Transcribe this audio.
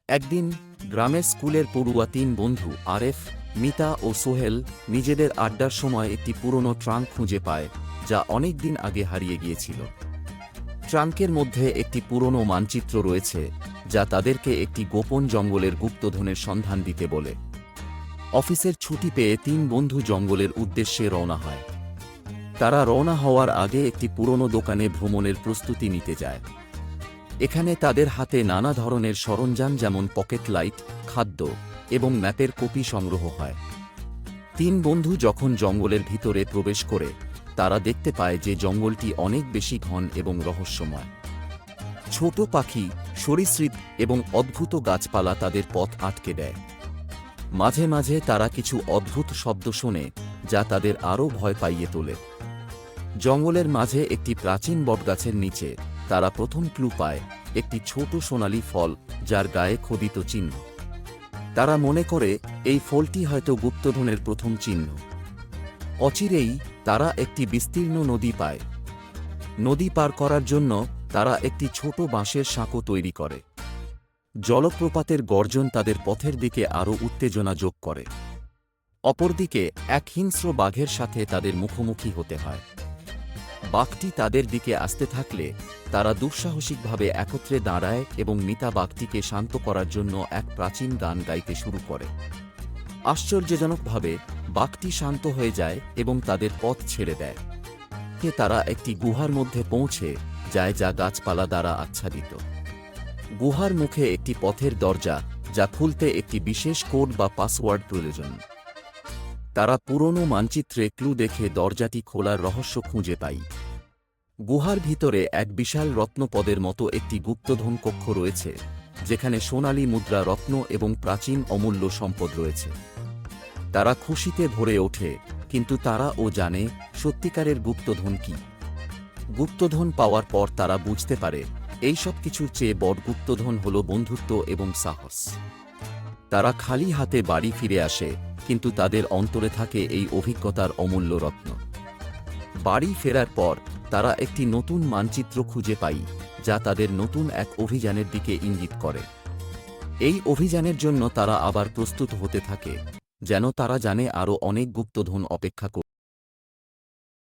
একদিন গ্রামের স্কুলের পড়ুয়া তিন বন্ধু আরেফ, মিতা ও সোহেল নিজেদের আড্ডার সময় একটি পুরনো ট্রাঙ্ক খুঁজে পায়, যা অনেক দিন আগে হারিয়ে গিয়েছিল। ট্রাঙ্কের মধ্যে একটি পুরনো মানচিত্র রয়েছে, যা তাদেরকে একটি গোপন জঙ্গলের গুপ্তধনের সন্ধান দিতে বলে। অফিসের ছুটি পেয়ে তিন বন্ধু জঙ্গলের উদ্দেশ্যে রওনা হয়। তারা রওনা হওয়ার আগে একটি পুরনো দোকানে ভ্রমণের প্রস্তুতি নিতে যায়। এখানে তাদের হাতে নানা ধরনের সরঞ্জাম যেমন পকেট লাইট, খাদ্য এবং ম্যাপের কপি সংগ্রহ হয়। তিন বন্ধু যখন জঙ্গলের ভিতরে প্রবেশ করে, তারা দেখতে পায় যে জঙ্গলটি অনেক বেশি ঘন এবং রহস্যময়। ছোট পাখি, সরীসৃপ এবং অদ্ভুত গাছপালা তাদের পথ আটকে দেয়। মাঝে মাঝে তারা কিছু অদ্ভুত শব্দ শোনে, যা তাদের আরও ভয় পাইয়ে তোলে। জঙ্গলের মাঝে একটি প্রাচীন বটগাছের নিচে তারা প্রথম ক্লু পায়, একটি ছোট সোনালী ফল, যার গায়ে খোদিত চিহ্ন। তারা মনে করে এই ফলটি হয়তো গুপ্তধনের প্রথম চিহ্ন। অচিরেই তারা একটি বিস্তীর্ণ নদী পায়। নদী পার করার জন্য তারা একটি ছোট বাঁশের সাঁকো তৈরি করে। জলপ্রপাতের গর্জন তাদের পথের দিকে আরও উত্তেজনা যোগ করে। অপরদিকে এক হিংস্র বাঘের সাথে তাদের মুখোমুখি হতে হয়। বাঘটি তাদের দিকে আসতে থাকলে তারা দুঃসাহসিকভাবে একত্রে দাঁড়ায় এবং মিতা বাঘটিকে শান্ত করার জন্য এক প্রাচীন গান গাইতে শুরু করে। আশ্চর্যজনকভাবে বাঘটি শান্ত হয়ে যায় এবং তাদের পথ ছেড়ে দেয়। তারা একটি গুহার মধ্যে পৌঁছে যায়, যা গাছপালা দ্বারা আচ্ছাদিত। গুহার মুখে একটি পথের দরজা, যা খুলতে একটি বিশেষ কোড বা পাসওয়ার্ড প্রয়োজন। তারা পুরনো মানচিত্রে ক্লু দেখে দরজাটি খোলার রহস্য খুঁজে পায়। গুহার ভিতরে এক বিশাল রত্নপদের মতো একটি গুপ্তধন কক্ষ রয়েছে, যেখানে সোনালী মুদ্রা, রত্ন এবং প্রাচীন অমূল্য সম্পদ রয়েছে। তারা খুশিতে ভরে ওঠে, কিন্তু তারাও জানে সত্যিকারের গুপ্তধন কি। গুপ্তধন পাওয়ার পর তারা বুঝতে পারে এই সব কিছুর চেয়ে বড় গুপ্তধন হল বন্ধুত্ব এবং সাহস। তারা খালি হাতে বাড়ি ফিরে আসে, কিন্তু তাদের অন্তরে থাকে এই অভিজ্ঞতার অমূল্য রত্ন। বাড়ি ফেরার পর তারা একটি নতুন মানচিত্র খুঁজে পায়, যা তাদের নতুন এক অভিযানের দিকে ইঙ্গিত করে। এই অভিযানের জন্য তারা আবার প্রস্তুত হতে থাকে, যেন তারা জানে আরও অনেক গুপ্তধন অপেক্ষা করে।